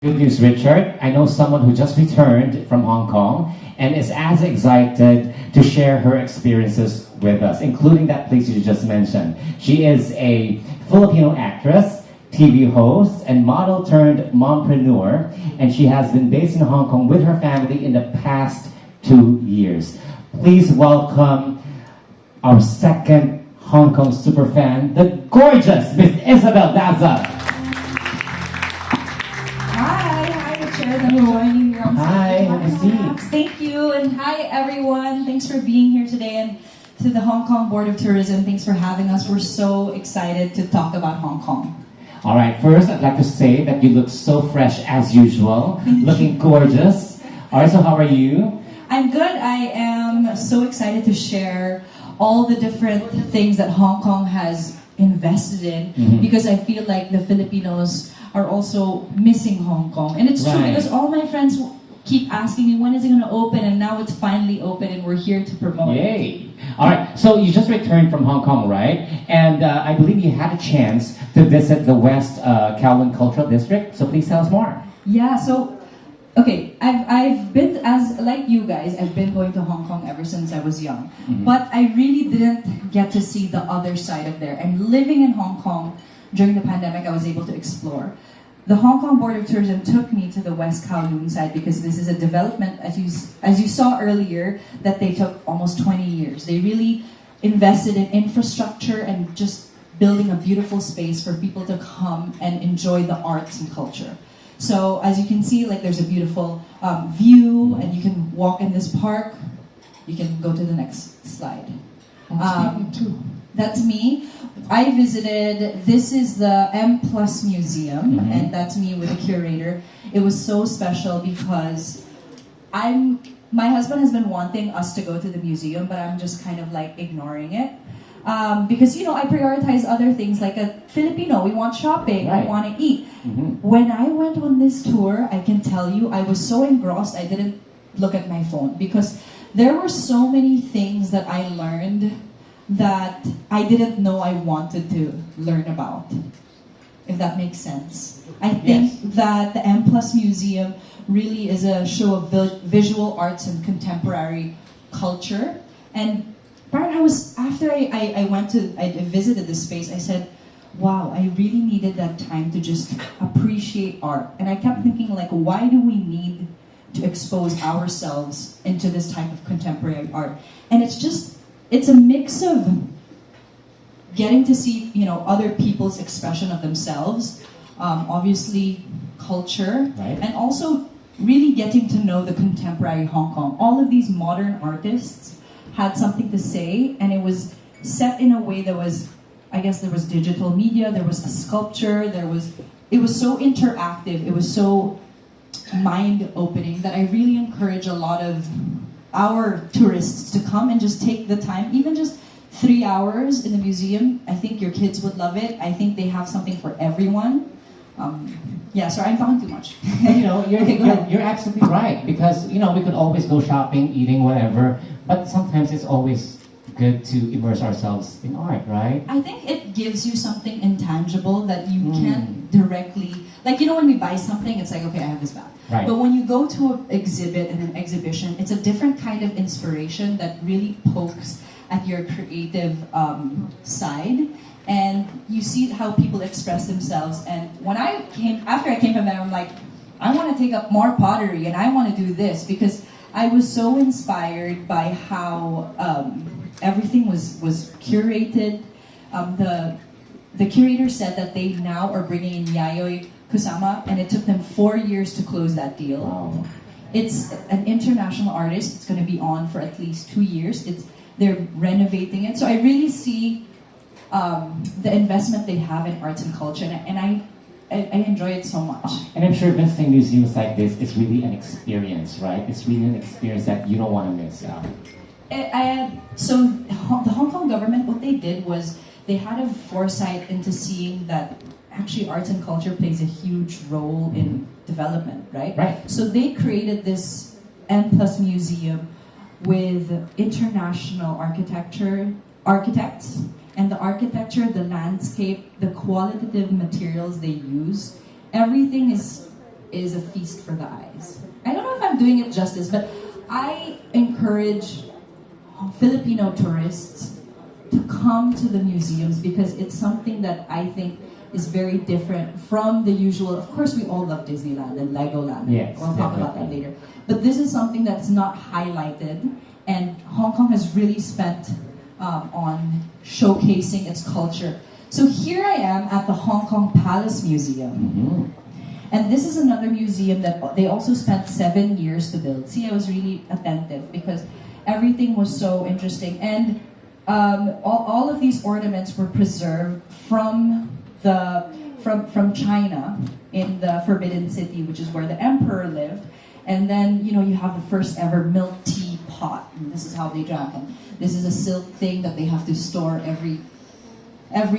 Good news, Richard. I know someone who just returned from Hong Kong and is as excited to share her experiences with us, including that place you just mentioned. She is a Filipino actress, TV host, and model turned mompreneur, and she has been based in Hong Kong with her family in the past 2 years. Please welcome our second Hong Kong superfan, the gorgeous Miss Isabelle Daza. I'm joining you on Hi, have a seat. Thank you, and hi everyone. Thanks for being here today, and to the Hong Kong Board of Tourism, thanks for having us. We're so excited to talk about Hong Kong. All right, first I'd like to say that you look so fresh as usual, looking gorgeous. All right, so how are you? I'm good. I am so excited to share all the different things that Hong Kong has invested in, because I feel like the Filipinos are also missing Hong Kong. And it's true because all my friends keep asking me, when is it going to open? And now it's finally open and we're here to promote it. Yay! All right, so you just returned from Hong Kong, right? And I believe you had a chance to visit the West Kowloon Cultural District. So please tell us more. Yeah, so, okay, I've been, as like you guys, I've been going to Hong Kong ever since I was young. But I really didn't get to see the other side of there. And living in Hong Kong, during the pandemic, I was able to explore. The Hong Kong Board of Tourism took me to the West Kowloon side because this is a development, as you saw earlier, that they took almost 20 years. They really invested in infrastructure and just building a beautiful space for people to come and enjoy the arts and culture. So as you can see, like there's a beautiful view, and you can walk in this park. You can go to the next slide. That's me. I visited, this is the M Plus Museum, and that's me with a curator. It was so special because my husband has been wanting us to go to the museum, but I'm just kind of like ignoring it. Because, you know, I prioritize other things like a Filipino. We want shopping, we want to eat. When I went on this tour, I can tell you, I was so engrossed, I didn't look at my phone because there were so many things that I learned that I didn't know I wanted to learn about, if that makes sense. I think that the M Plus Museum really is a show of visual arts and contemporary culture. And after I visited this space, I said, wow, I really needed that time to just appreciate art. And I kept thinking, like, why do we need to expose ourselves into this type of contemporary art? And it's a mix of getting to see, you know, other people's expression of themselves, obviously culture, and also really getting to know the contemporary Hong Kong. All of these modern artists had something to say, and it was set in a way that was, I guess there was digital media, there was a sculpture, it was so interactive, it was so mind-opening that I really encourage a lot of our tourists to come and just take the time, even just 3 hours in the museum. I think your kids would love it. I think they have something for everyone. Sorry, I'm talking too much. You know, you're absolutely right, because, you know, we could always go shopping, eating, whatever, but sometimes it's always good to immerse ourselves in art, right? I think it gives you something intangible that you can't directly, like, you know, when we buy something, it's like, okay, I have this bag. Right. But when you go to an exhibit and an exhibition, it's a different kind of inspiration that really pokes at your creative side, and you see how people express themselves. And after I came from there, I'm like, I want to take up more pottery, and I want to do this, because I was so inspired by how everything was curated. The curator said that they now are bringing in Yayoi Kusama, and it took them 4 years to close that deal. Wow. It's an international artist. It's going to be on for at least 2 years. They're renovating it. So I really see the investment they have in arts and culture, and I enjoy it so much. And I'm sure visiting museums like this is really an experience, right? It's really an experience that you don't want to miss out. So the Hong Kong government, what they did was they had a foresight into seeing that actually arts and culture plays a huge role in development, right? So they created this M Plus Museum with international architects, and the architecture, the landscape, the qualitative materials they use, everything is is a feast for the eyes. I don't know if I'm doing it justice, but I encourage Filipino tourists to come to the museums because it's something that I think is very different from the usual. Of course, we all love Disneyland and Legoland. Yes, we'll talk about that later. But this is something that's not highlighted, and Hong Kong has really spent on showcasing its culture. So here I am at the Hong Kong Palace Museum. Mm-hmm. And this is another museum that they also spent 7 years to build. See, I was really attentive because everything was so interesting. And all of these ornaments were preserved from China in the Forbidden City, which is where the emperor lived. And then, you have the first ever milk tea pot. And this is how they drank. And this is a silk thing that they have to store every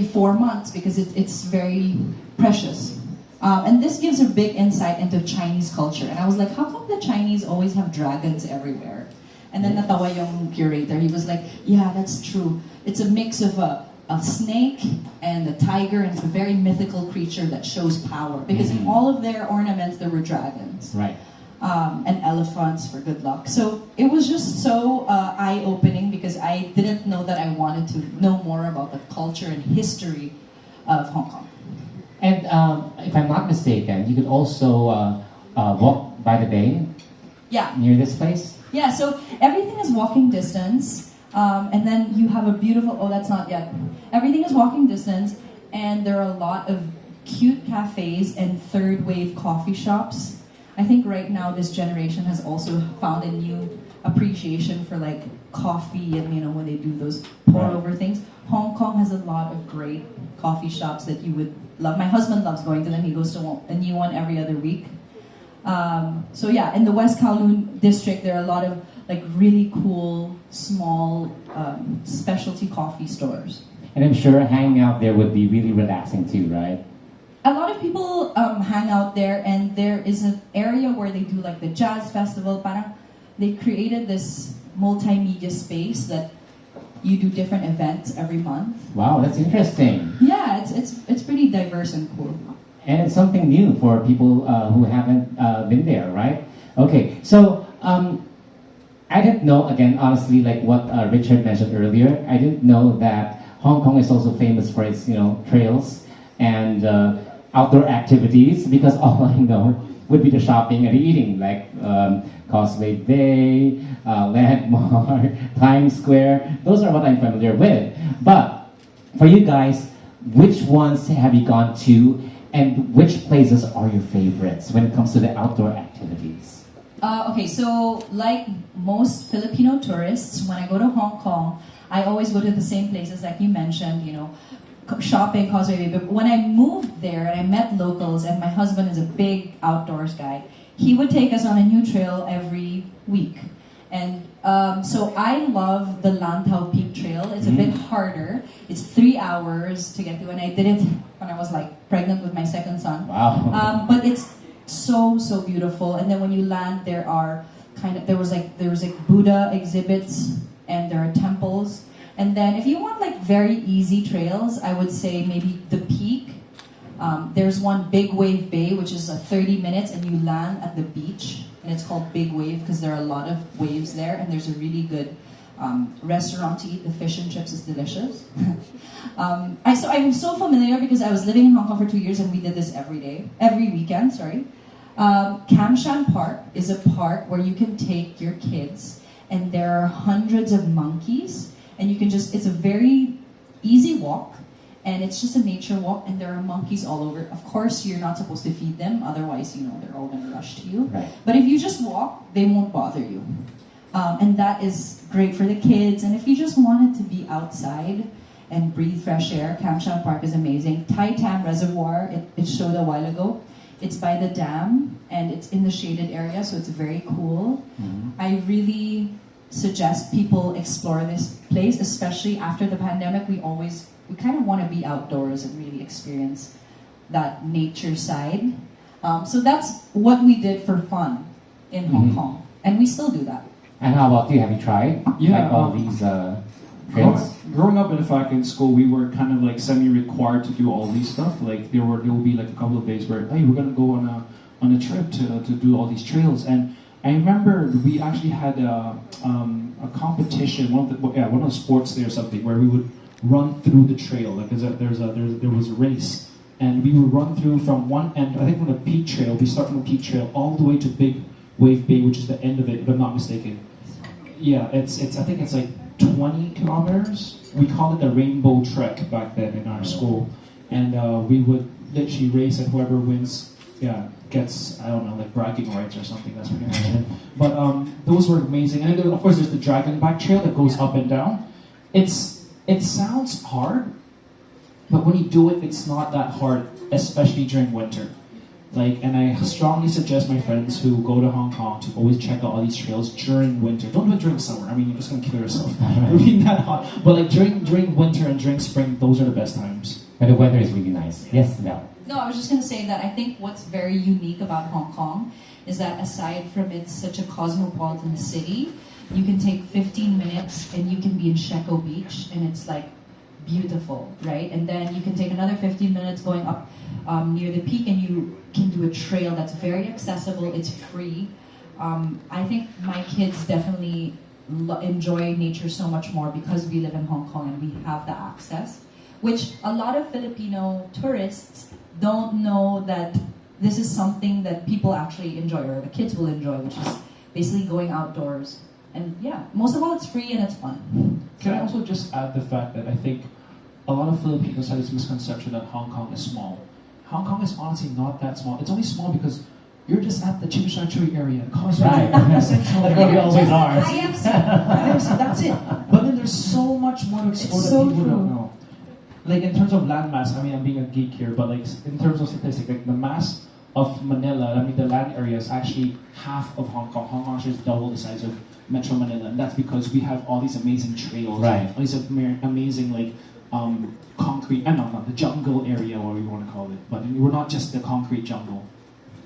4 months because it's very precious. And this gives a big insight into Chinese culture. And I was like, how come the Chinese always have dragons everywhere? And then natawa yung curator, he was like, yeah, that's true. It's a mix of a snake and a tiger, and it's a very mythical creature that shows power. Because in all of their ornaments, there were dragons. Right. And elephants for good luck. So it was just so eye-opening because I didn't know that I wanted to know more about the culture and history of Hong Kong. And if I'm not mistaken, you could also walk by the bay. Yeah. Near this place. Yeah. So everything is walking distance, and then you have a beautiful. Oh, that's not yet. Everything is walking distance, and there are a lot of cute cafes and third wave coffee shops. I think right now this generation has also found a new appreciation for like coffee and when they do those pour over things. Hong Kong has a lot of great coffee shops that you would love. My husband loves going to them. He goes to a new one every other week. So yeah, in the West Kowloon district, there are a lot of like really cool, small, specialty coffee stores. And I'm sure hanging out there would be really relaxing too, right? A lot of people hang out there, and there is an area where they do like the jazz festival. Parang they created this multimedia space that you do different events every month. Wow, that's interesting. Yeah, it's pretty diverse and cool. And it's something new for people who haven't been there, right? Okay, so I didn't know, again, honestly, like what Richard mentioned earlier, I didn't know that Hong Kong is also famous for its, trails and outdoor activities, because all I know would be the shopping and the eating, like Causeway Bay, Landmark, Times Square. Those are what I'm familiar with. But for you guys, which ones have you gone to, and which places are your favorites when it comes to the outdoor activities? Okay, so like most Filipino tourists, when I go to Hong Kong, I always go to the same places like you mentioned, shopping, Causeway Bay. But when I moved there and I met locals, and my husband is a big outdoors guy, he would take us on a new trail every week. And so I love the Lantau Peak Trail. It's a bit harder. It's 3 hours to get to, and I did it when I was like pregnant with my second son. Wow. But it's so beautiful. And then when you land, there was like Buddha exhibits, and there are temples. And then if you want like very easy trails, I would say maybe the Peak. There's one Big Wave Bay, which is 30 minutes, and you land at the beach, and it's called Big Wave because there are a lot of waves there, and there's a really good restaurant to eat. The fish and chips is delicious. I'm so familiar because I was living in Hong Kong for 2 years, and we did this every weekend. Kam Shan Park is a park where you can take your kids, and there are hundreds of monkeys, and you can it's a very easy walk, and it's just a nature walk, and there are monkeys all over. Of course, you're not supposed to feed them, otherwise, they're all gonna rush to you. Right. But if you just walk, they won't bother you. And that is great for the kids, and if you just wanted to be outside and breathe fresh air, Kam Shan Park is amazing. Tai Tam Reservoir, it showed a while ago. It's by the dam, and it's in the shaded area, so it's very cool. I really suggest people explore this place, especially after the pandemic. We kind of want to be outdoors and really experience that nature side. So that's what we did for fun in Hong Kong, and we still do that. And how about you? Have you tried all these trails? Growing up in a faculty school, we were kind of like semi-required to do all these stuff. Like there will be like a couple of days where, hey, we're gonna go on on a trip to do all these trails. And I remember we actually had a competition, one of the sports day or something, where we would run through the trail. Like there was a race, and we would run through from one end. I think from the Peak Trail. We start from the Peak Trail all the way to Big Wave Bay, which is the end of it, if I'm not mistaken. Yeah, it's I think it's like 20 kilometers. We called it the Rainbow Trek back then in our school, and we would literally race, and whoever wins, gets, I don't know, like bragging rights or something. That's pretty much it. But those were amazing. And then, of course, there's the Dragon Back Trail that goes up and down. It sounds hard, but when you do it, it's not that hard, especially during winter. And I strongly suggest my friends who go to Hong Kong to always check out all these trails during winter. Don't do it during summer. I mean, you're just gonna kill yourself. It'll be that hot. But during winter and during spring, those are the best times. But the weather is really nice. Yes, Mel. No, I was just going to say that I think what's very unique about Hong Kong is that aside from it's such a cosmopolitan city, you can take 15 minutes and you can be in Sheko Beach and it's like beautiful, right? And then you can take another 15 minutes going up near the peak and you can do a trail that's very accessible, it's free. I think my kids definitely enjoy nature so much more because we live in Hong Kong and we have the access, which a lot of Filipino tourists don't know that this is something that people actually enjoy, or the kids will enjoy, which is basically going outdoors. And yeah, most of all, it's free and it's fun. Can I also just add the fact that I think a lot of Filipinos have this misconception that Hong Kong is small. Hong Kong is honestly not that small. It's only small because you're just at the Chim Sha Tsui area, Causeway, Right. Central That's where we always are. IFC, that's it. But then there's so much more to explore that people don't know. In terms of landmass, I mean, I'm being a geek here, but in terms of statistics, the mass of Manila, I mean, the land area is actually half of Hong Kong. Hong Kong is double the size of Metro Manila, and that's because we have all these amazing trails, right? All these amazing concrete, the jungle area, what we want to call it. But we're not just the concrete jungle.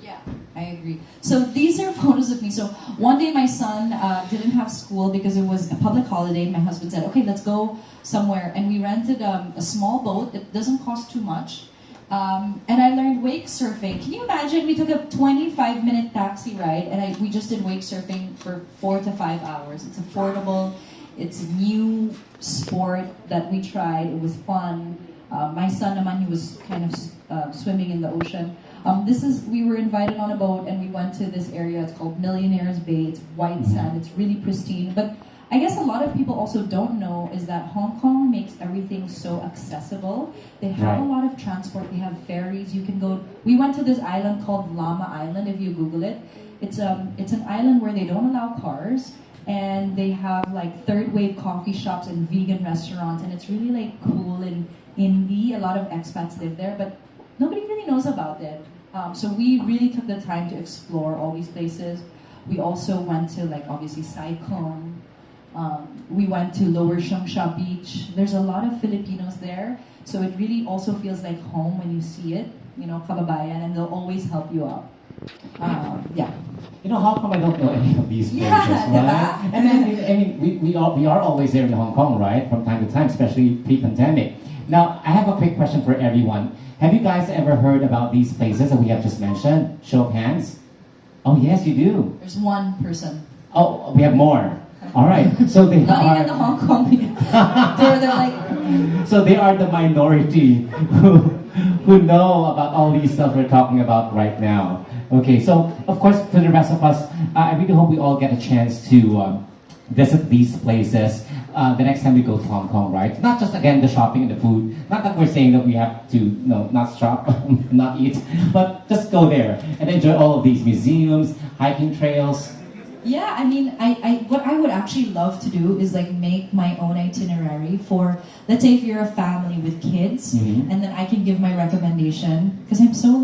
Yeah, I agree. So these are photos of me. So one day my son didn't have school because it was a public holiday. My husband said, okay, let's go somewhere. And we rented a small boat. It doesn't cost too much. And I learned wake surfing. Can you imagine? We took a 25-minute taxi ride and we just did wake surfing for 4 to 5 hours. It's affordable. It's a new sport that we tried. It was fun. My son, Naman, he was kind of swimming in the ocean. We were invited on a boat and we went to this area. It's called Millionaires Bay. It's white sand. It's really pristine. But I guess a lot of people also don't know is that Hong Kong makes everything so accessible. They have a lot of transport. They have ferries. You can go. We went to this island called Lama Island. If you Google it, it's an island where they don't allow cars. And they have third wave coffee shops and vegan restaurants. And it's really cool and indie. A lot of expats live there. But nobody really knows about it. So we really took the time to explore all these places. We also went to obviously Sai Kung. We went to Lower Shengsha Beach. There's a lot of Filipinos there. So it really also feels like home when you see it, kababayan, and they'll always help you out. Yeah. How come I don't know any of these places, Yeah, right? And then, we are always there in Hong Kong, right? From time to time, especially pre-pandemic. Now, I have a quick question for everyone. Have you guys ever heard about these places that we have just mentioned? Show of hands. Oh, yes, you do. There's one person. Oh, we have more. All right. So they Not are. even the Hong Kong. they're So they are the minority who know about all these stuff we're talking about right now. Okay. So of course, for the rest of us, I really hope we all get a chance to visit these places the next time we go to Hong Kong, right? Not just again the shopping and the food. Not that we're saying that we have to not shop, not eat, but just go there and enjoy all of these museums, hiking trails. Yeah, I mean, what I would actually love to do is make my own itinerary for, let's say if you're a family with kids, and then I can give my recommendation, because I'm so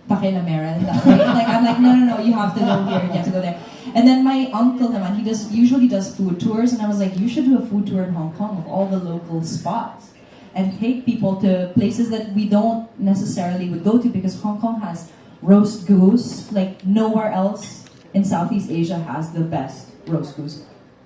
pakilamera, right? I'm no, you have to go here, you have to go there. And then my uncle, naman, he usually does food tours, and I was like, you should do a food tour in Hong Kong of all the local spots, and take people to places that we don't necessarily would go to, because Hong Kong has roast goose, nowhere else in Southeast Asia has the best roast goose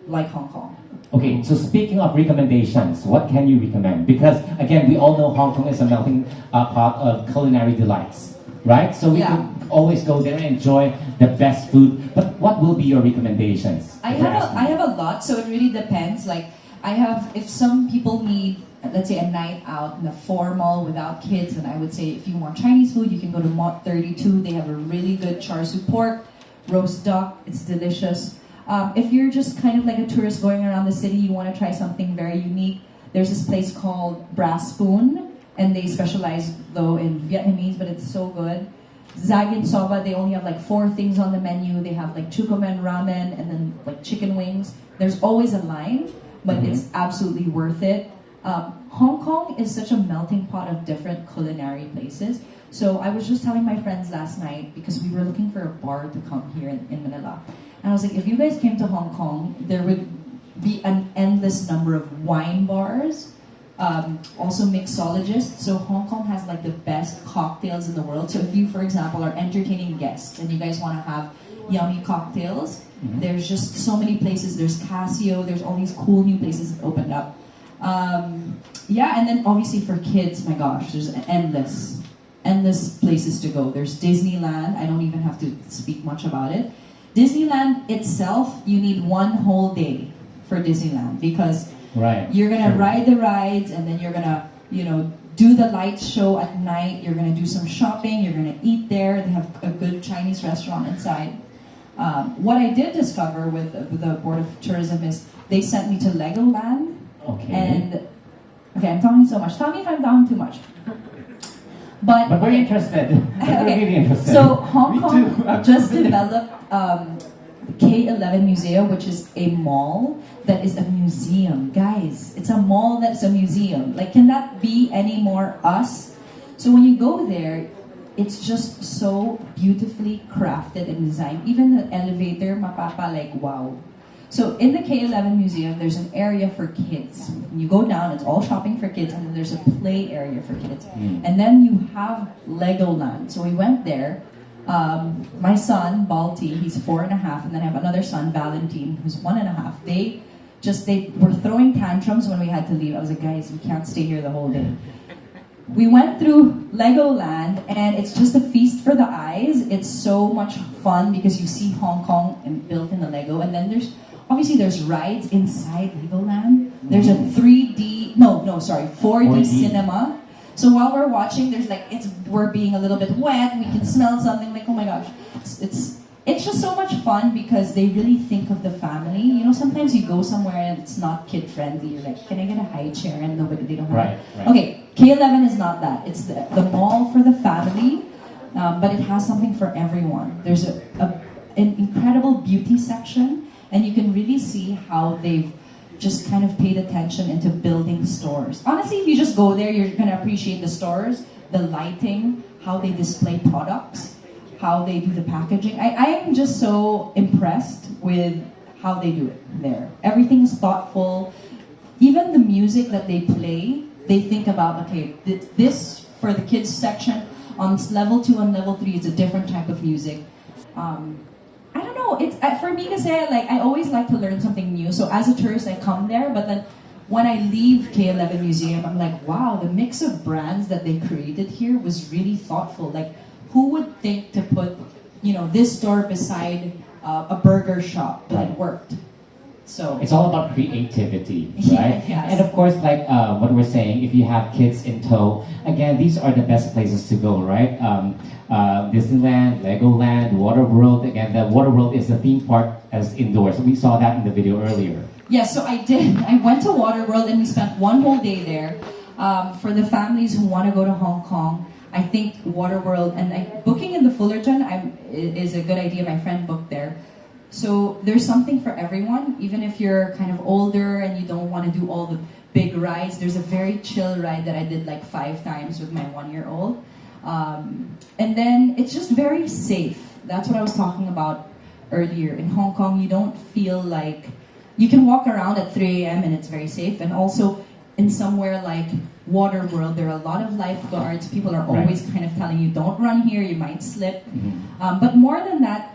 like Hong Kong. Okay, so speaking of recommendations, what can you recommend? Because again, we all know Hong Kong is a melting pot of culinary delights. right? So we Yeah. could always go there and enjoy the best food. But what will be your recommendations? I if you're have asking me? a lot, so it really depends. Like I have, if some people need, let's say, a night out in the formal without kids, then I would say if you want Chinese food, you can go to Mott 32. They have a really good char siu pork, roast duck. It's delicious. If you're just kind of like a tourist going around the city, you want to try something very unique. There's this place called Brass Spoon, and they specialize though in Vietnamese, but it's so good. Zagin Soba, they only have like 4 things on the menu. They have like chukomen ramen and then like chicken wings. There's always a line, but it's absolutely worth it. Hong Kong is such a melting pot of different culinary places. So I was just telling my friends last night, because we were looking for a bar to come here in Manila. And I was like, if you guys came to Hong Kong, there would be an endless number of wine bars, also mixologists. So Hong Kong has like the best cocktails in the world. So if you, for example, are entertaining guests and you guys want to have yummy cocktails, there's just so many places. There's Casio, there's all these cool new places that opened up. Yeah, and then obviously for kids, my gosh, there's endless places to go. There's Disneyland. I don't even have to speak much about it. Disneyland itself, you need 1 whole day for Disneyland, because you're gonna ride the rides, and then you're gonna, do the lights show at night. You're gonna do some shopping. You're gonna eat there. They have a good Chinese restaurant inside. What I did discover with the Board of Tourism is they sent me to Legoland. Okay. And I'm talking so much. Tell me if I'm talking too much. But we're interested. We're really interested. So Hong Kong just developed K11 Museum, which is a mall that is a museum. Guys, it's a mall that's a museum. Like, can that be any more us? So when you go there, it's just so beautifully crafted and designed. Even the elevator, mapapa, like, wow. So in the K11 Museum, there's an area for kids. When you go down, it's all shopping for kids, and then there's a play area for kids. And then you have Legoland. So we went there. My son, Balti, he's 4.5, and then I have another son, Valentine, who's 1.5. They were throwing tantrums when we had to leave. I was like, guys, we can't stay here the whole day. We went through Legoland, and it's just a feast for the eyes. It's so much fun because you see Hong Kong and built in the Lego, and then there's rides inside Legoland. There's a 4D cinema. So while we're watching, there's like, we're being a little bit wet. We can smell something, like, oh my gosh, it's just so much fun because they really think of the family. Sometimes you go somewhere and it's not kid friendly. You're like, can I get a high chair? And they don't have. Right. Okay, K11 is not that. It's the mall for the family, but it has something for everyone. There's an incredible beauty section, and you can really see how they've just kind of paid attention into building stores. Honestly, if you just go there, you're gonna appreciate the stores, the lighting, how they display products, how they do the packaging. I am just so impressed with how they do it there. Everything is thoughtful. Even the music that they play, they think about, okay, this for the kids section, on level 2 and level 3, it's a different type of music. I don't know, it's for me, because I always like to learn something new. So as a tourist, I come there, but then when I leave K11 Museum, I'm like, wow, the mix of brands that they created here was really thoughtful. Like, who would think to put, this store beside a burger shop, but it worked. So it's all about creativity, right? Yes. And of course, like what we're saying, if you have kids in tow, again, these are the best places to go, right? Disneyland, Legoland, Waterworld. Again, the Waterworld is the theme park as indoors. We saw that in the video earlier. Yeah, so I did. I went to Waterworld and we spent 1 whole day there. For the families who want to go to Hong Kong, I think Waterworld and booking in the Fullerton is a good idea. My friend booked there. So there's something for everyone, even if you're kind of older and you don't want to do all the big rides. There's a very chill ride that I did like 5 times with my 1-year-old. And then it's just very safe. That's what I was talking about earlier. In Hong Kong, you don't feel like you can walk around at 3 a.m. and it's very safe. And also in somewhere like Waterworld, there are a lot of lifeguards. People are always kind of telling you, don't run here, you might slip. But more than that,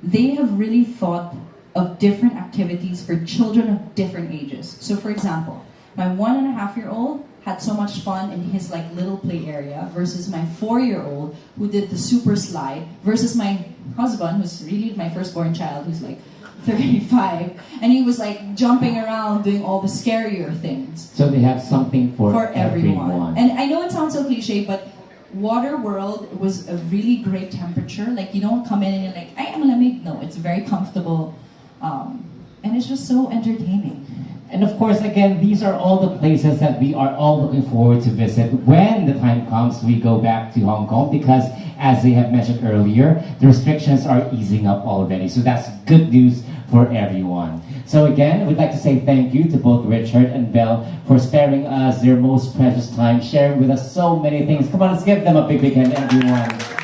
they have really thought of different activities for children of different ages. So for example, my 1.5-year-old had so much fun in his like little play area versus my 4-year-old who did the super slide versus my husband who's really my firstborn child who's like 35 and he was like jumping around doing all the scarier things. So they have something for everyone. And I know it sounds so cliche, but Water World was a really great temperature. Like you don't come in and you're like, ay, ang lamig. No, it's very comfortable. And it's just so entertaining. And of course, again, these are all the places that we are all looking forward to visit when the time comes we go back to Hong Kong because, as they have mentioned earlier, the restrictions are easing up already. So that's good news for everyone. So again, we'd like to say thank you to both Richard and Belle for sparing us their most precious time, sharing with us so many things. Come on, let's give them a big hand, everyone.